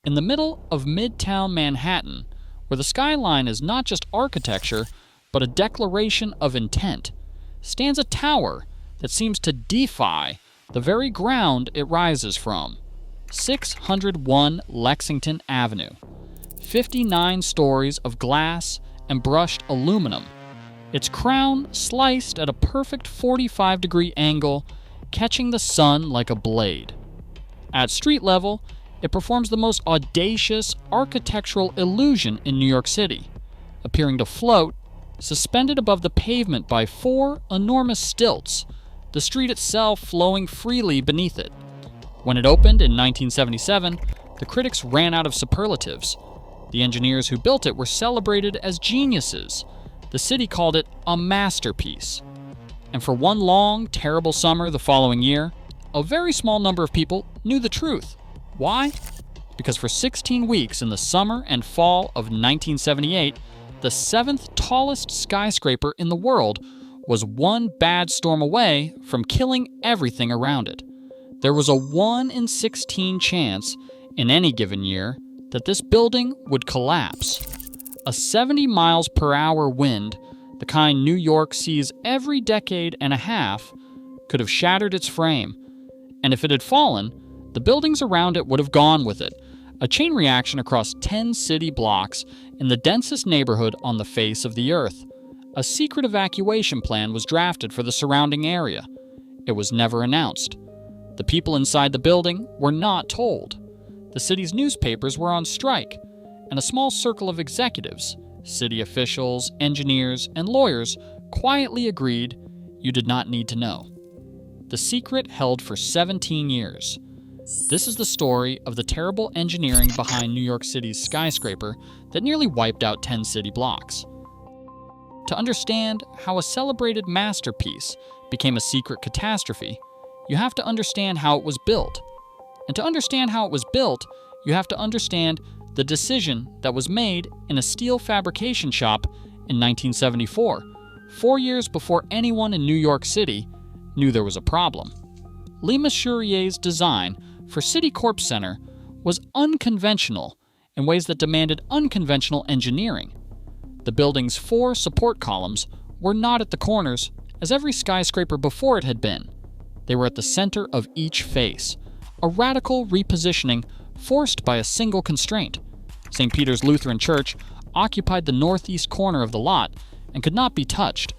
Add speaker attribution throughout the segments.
Speaker 1: In the middle of Midtown Manhattan, where the skyline is not just architecture, but a declaration of intent, stands a tower that seems to defy the very ground it rises from. 601 Lexington Avenue. 59 stories of glass and brushed aluminum. Its crown sliced at a perfect 45-degree angle, catching the sun like a blade. At street level, it performs the most audacious architectural illusion in New York City, appearing to float, suspended above the pavement by 4 enormous stilts, the street itself flowing freely beneath it. When it opened in 1977, the critics ran out of superlatives. The engineers who built it were celebrated as geniuses. The city called it a masterpiece. And for one long, terrible summer the following year, a very small number of people knew the truth. Why? Because for 16 weeks in the summer and fall of 1978, the 7th tallest skyscraper in the world was one bad storm away from killing everything around it. There was a 1 in 16 chance in any given year that this building would collapse. A 70 miles per hour wind, the kind New York sees every decade and a half, could have shattered its frame. And if it had fallen, the buildings around it would have gone with it, a chain reaction across 10 city blocks in the densest neighborhood on the face of the earth. A secret evacuation plan was drafted for the surrounding area. It was never announced. The people inside the building were not told. The city's newspapers were on strike, and a small circle of executives, city officials, engineers, and lawyers quietly agreed you did not need to know. The secret held for 17 years. This is the story of the terrible engineering behind New York City's skyscraper that nearly wiped out 10 city blocks. To understand how a celebrated masterpiece became a secret catastrophe, you have to understand how it was built. And to understand how it was built, you have to understand the decision that was made in a steel fabrication shop in 1974, 4 years before anyone in New York City knew there was a problem. Le Mesurier's design for Citicorp Center was unconventional in ways that demanded unconventional engineering. The building's 4 support columns were not at the corners, as every skyscraper before it had been. They were at the center of each face, a radical repositioning forced by a single constraint. St. Peter's Lutheran Church occupied the northeast corner of the lot and could not be touched,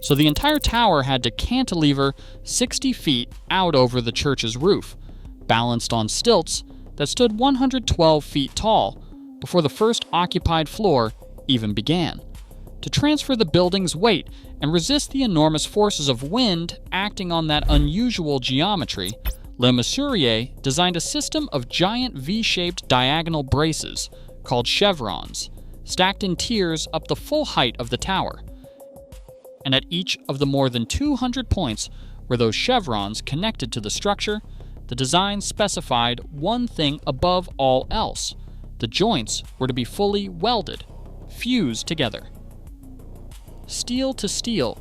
Speaker 1: so the entire tower had to cantilever 60 feet out over the church's roof, balanced on stilts that stood 112 feet tall before the first occupied floor even began. To transfer the building's weight and resist the enormous forces of wind acting on that unusual geometry, Le Mesurier designed a system of giant V-shaped diagonal braces called chevrons, stacked in tiers up the full height of the tower. And at each of the more than 200 points where those chevrons connected to the structure, the design specified one thing above all else. The joints were to be fully welded, fused together. Steel to steel,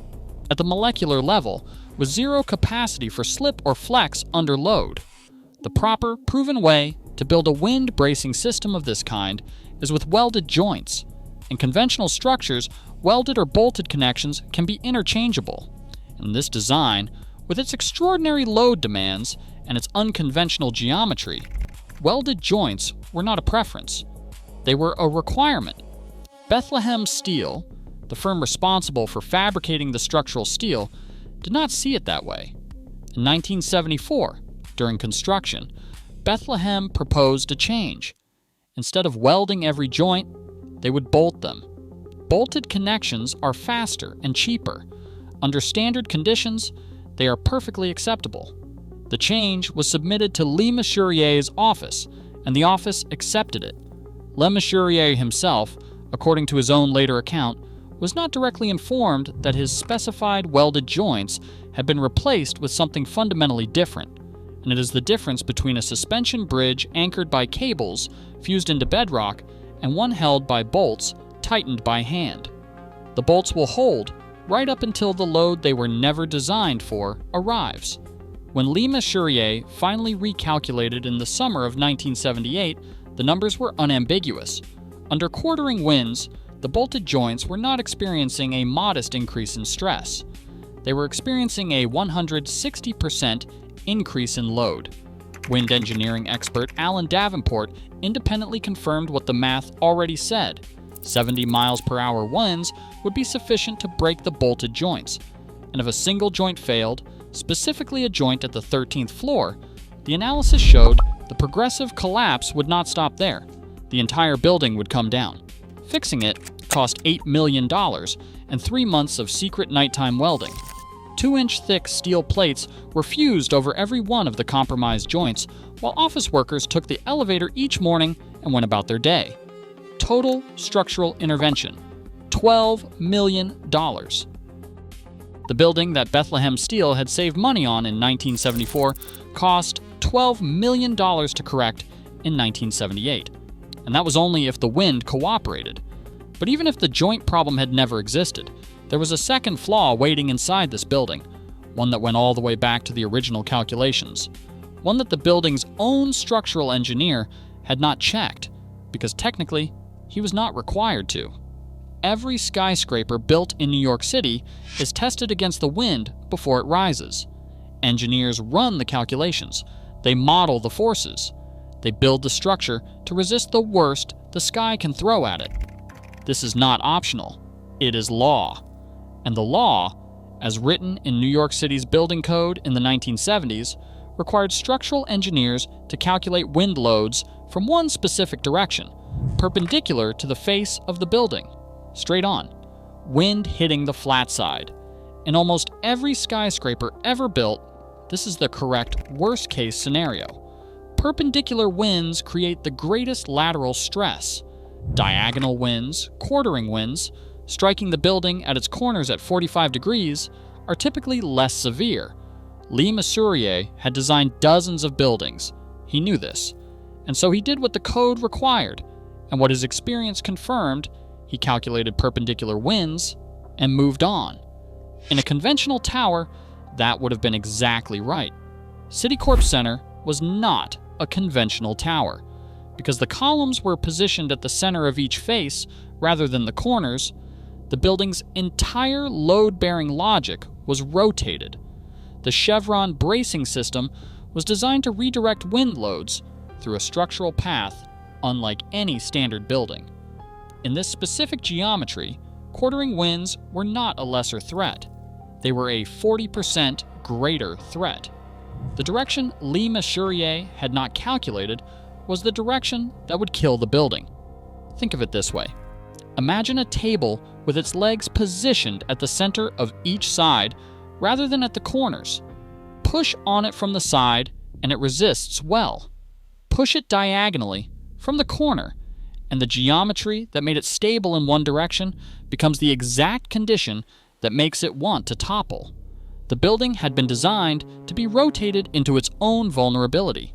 Speaker 1: at the molecular level, with zero capacity for slip or flex under load. The proper, proven way to build a wind-bracing system of this kind is with welded joints. In conventional structures, welded or bolted connections can be interchangeable. In this design, with its extraordinary load demands and its unconventional geometry, welded joints were not a preference. They were a requirement. Bethlehem Steel, the firm responsible for fabricating the structural steel, did not see it that way. In 1974, during construction, Bethlehem proposed a change. Instead of welding every joint, they would bolt them. Bolted connections are faster and cheaper. Under standard conditions, they are perfectly acceptable. The change was submitted to Le Mesurier's office, and the office accepted it. Le Mesurier himself, according to his own later account, was not directly informed that his specified welded joints had been replaced with something fundamentally different, and it is the difference between a suspension bridge anchored by cables fused into bedrock and one held by bolts tightened by hand. The bolts will hold right up until the load they were never designed for arrives. When Le Mesurier finally recalculated in the summer of 1978 The numbers were unambiguous. Under quartering winds, the bolted joints were not experiencing a modest increase in stress. They were experiencing a 160% increase in load. Wind engineering expert Alan Davenport independently confirmed what the math already said. 70 miles per hour winds would be sufficient to break the bolted joints. And if a single joint failed, specifically a joint at the 13th floor, the analysis showed the progressive collapse would not stop there. The entire building would come down. Fixing it cost $8 million and 3 months of secret nighttime welding. 2-inch thick steel plates were fused over every one of the compromised joints, while office workers took the elevator each morning and went about their day. Total structural intervention, $12 million. The building that Bethlehem Steel had saved money on in 1974 cost $12 million to correct in 1978. And that was only if the wind cooperated. But even if the joint problem had never existed, there was a second flaw waiting inside this building, one that went all the way back to the original calculations, one that the building's own structural engineer had not checked, because technically, he was not required to. Every skyscraper built in New York City is tested against the wind before it rises. Engineers run the calculations. They model the forces. They build the structure to resist the worst the sky can throw at it. This is not optional. It is law. And the law, as written in New York City's building code in the 1970s, required structural engineers to calculate wind loads from one specific direction, perpendicular to the face of the building, straight on, wind hitting the flat side. In almost every skyscraper ever built, this is the correct worst-case scenario. Perpendicular winds create the greatest lateral stress. Diagonal winds, quartering winds, striking the building at its corners at 45 degrees, are typically less severe. Lee Mesurier had designed dozens of buildings. He knew this. And so he did what the code required, and what his experience confirmed. He calculated perpendicular winds and moved on. In a conventional tower, that would have been exactly right. Citicorp Center was not a conventional tower. Because the columns were positioned at the center of each face rather than the corners, the building's entire load-bearing logic was rotated. The chevron bracing system was designed to redirect wind loads through a structural path unlike any standard building. In this specific geometry, quartering winds were not a lesser threat. They were a 40% greater threat. The direction Lee Mesurier had not calculated was the direction that would kill the building. Think of it this way. Imagine a table with its legs positioned at the center of each side rather than at the corners. Push on it from the side and it resists well. Push it diagonally from the corner, and the geometry that made it stable in one direction becomes the exact condition that makes it want to topple. The building had been designed to be rotated into its own vulnerability.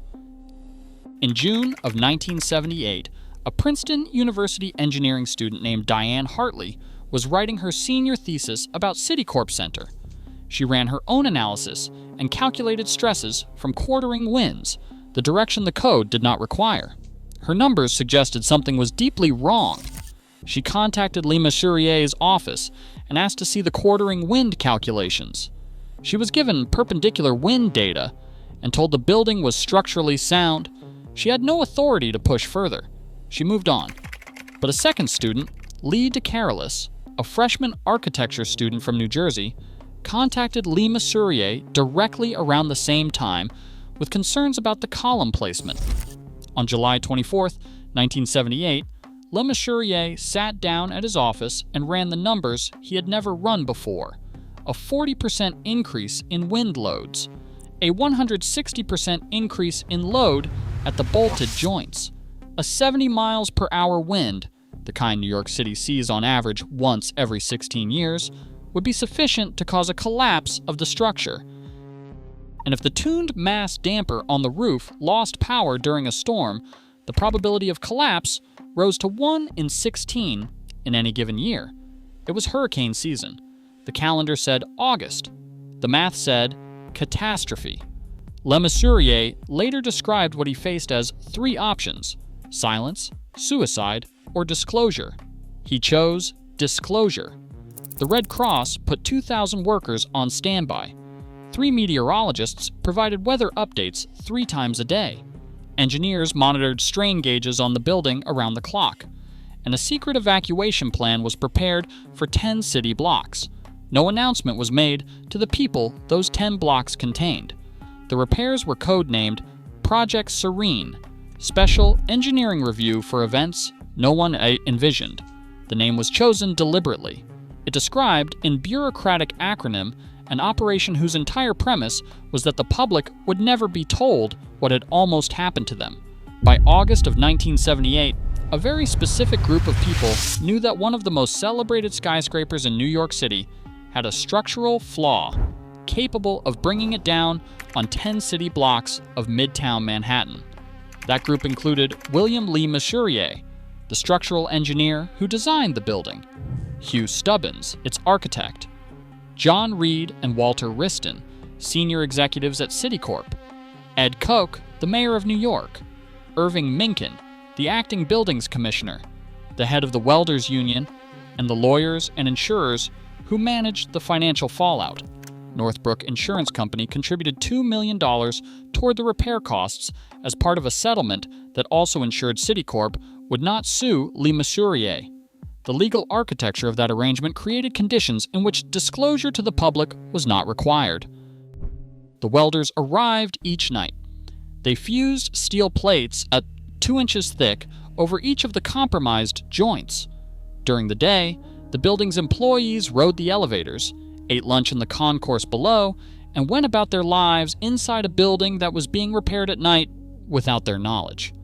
Speaker 1: In June of 1978, a Princeton University engineering student named Diane Hartley was writing her senior thesis about Citicorp Center. She ran her own analysis and calculated stresses from quartering winds, the direction the code did not require. Her numbers suggested something was deeply wrong. She contacted Lee Mesurier's office and asked to see the quartering wind calculations. She was given perpendicular wind data and told the building was structurally sound. She had no authority to push further. She moved on. But a second student, Lee DeCarolis, a freshman architecture student from New Jersey, contacted Lee Mesurier directly around the same time with concerns about the column placement. On July 24, 1978, Le Mesurier sat down at his office and ran the numbers he had never run before. A 40% increase in wind loads, a 160% increase in load at the bolted joints, a 70 miles per hour wind, the kind New York City sees on average once every 16 years, would be sufficient to cause a collapse of the structure. And if the tuned mass damper on the roof lost power during a storm, the probability of collapse rose to 1 in 16 in any given year. It was hurricane season. The calendar said August. The math said catastrophe. Le Mesurier later described what he faced as 3 options: silence, suicide, or disclosure. He chose disclosure. The Red Cross put 2,000 workers on standby. 3 meteorologists provided weather updates 3 times a day. Engineers monitored strain gauges on the building around the clock. And a secret evacuation plan was prepared for 10 city blocks. No announcement was made to the people those 10 blocks contained. The repairs were codenamed Project Serene, Special Engineering Review for Events No One Envisioned. The name was chosen deliberately. It described, in bureaucratic acronym, an operation whose entire premise was that the public would never be told what had almost happened to them. By August of 1978, a very specific group of people knew that one of the most celebrated skyscrapers in New York City had a structural flaw capable of bringing it down on 10 city blocks of Midtown Manhattan. That group included William Lee Mesurier, the structural engineer who designed the building, Hugh Stubbins, its architect, John Reed and Walter Wriston, senior executives at Citicorp, Ed Koch, the mayor of New York, Irving Minkin, the acting buildings commissioner, the head of the Welders Union, and the lawyers and insurers who managed the financial fallout. Northbrook Insurance Company contributed $2 million toward the repair costs as part of a settlement that also ensured Citicorp would not sue Lee Mesurier. The legal architecture of that arrangement created conditions in which disclosure to the public was not required. The welders arrived each night. They fused steel plates at 2 inches thick over each of the compromised joints. During the day, the building's employees rode the elevators, ate lunch in the concourse below, and went about their lives inside a building that was being repaired at night without their knowledge.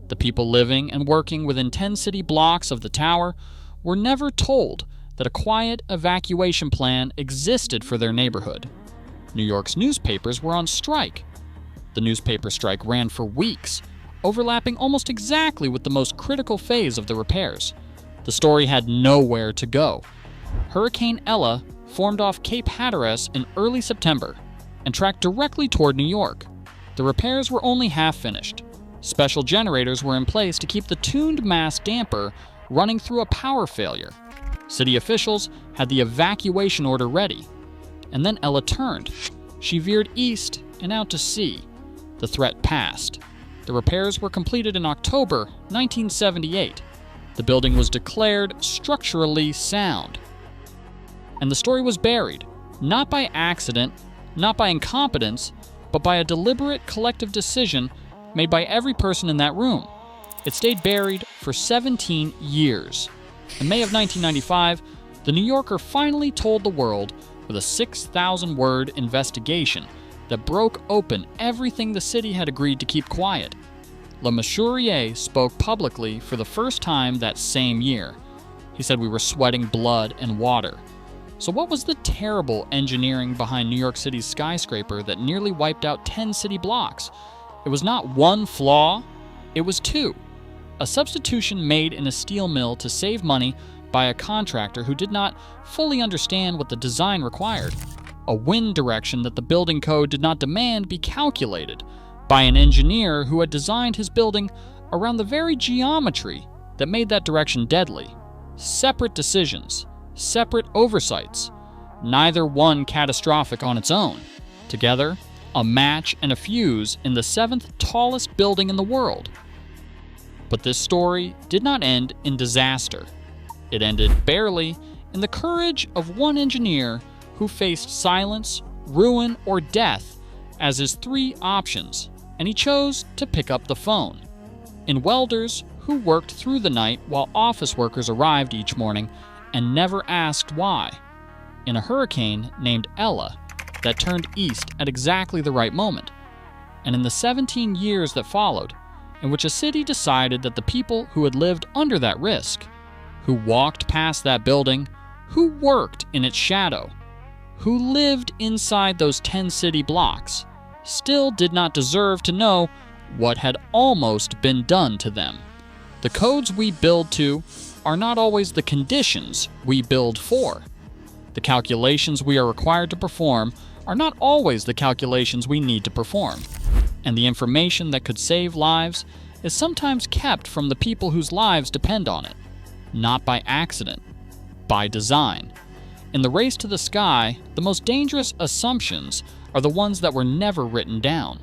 Speaker 1: The people living and working within 10 city blocks of the tower were never told that a quiet evacuation plan existed for their neighborhood. New York's newspapers were on strike. The newspaper strike ran for weeks, overlapping almost exactly with the most critical phase of the repairs. The story had nowhere to go. Hurricane Ella formed off Cape Hatteras in early September and tracked directly toward New York. The repairs were only half finished. Special generators were in place to keep the tuned mass damper running through a power failure. City officials had the evacuation order ready. And then Ella turned. She veered east and out to sea. The threat passed. The repairs were completed in October 1978. The building was declared structurally sound. And the story was buried, not by accident, not by incompetence, but by a deliberate collective decision made by every person in that room. It stayed buried for 17 years. In May of 1995, The New Yorker finally told the world with a 6,000-word investigation that broke open everything the city had agreed to keep quiet. Le Mesurier spoke publicly for the first time that same year. He said we were sweating blood and water. So what was the terrible engineering behind New York City's skyscraper that nearly wiped out 10 city blocks? It was not one flaw, it was two. A substitution made in a steel mill to save money by a contractor who did not fully understand what the design required. A wind direction that the building code did not demand be calculated by an engineer who had designed his building around the very geometry that made that direction deadly. Separate decisions, separate oversights, neither one catastrophic on its own. Together, a match and a fuse in the 7th tallest building in the world. But this story did not end in disaster. It ended barely in the courage of one engineer who faced silence, ruin, or death as his three options, and he chose to pick up the phone. In welders who worked through the night while office workers arrived each morning and never asked why. In a hurricane named Ella that turned east at exactly the right moment. And in the 17 years that followed, in which a city decided that the people who had lived under that risk, who walked past that building, who worked in its shadow, who lived inside those 10 city blocks, still did not deserve to know what had almost been done to them. The codes we build to are not always the conditions we build for. The calculations we are required to perform are not always the calculations we need to perform. And the information that could save lives is sometimes kept from the people whose lives depend on it. Not by accident, by design. In the race to the sky, the most dangerous assumptions are the ones that were never written down.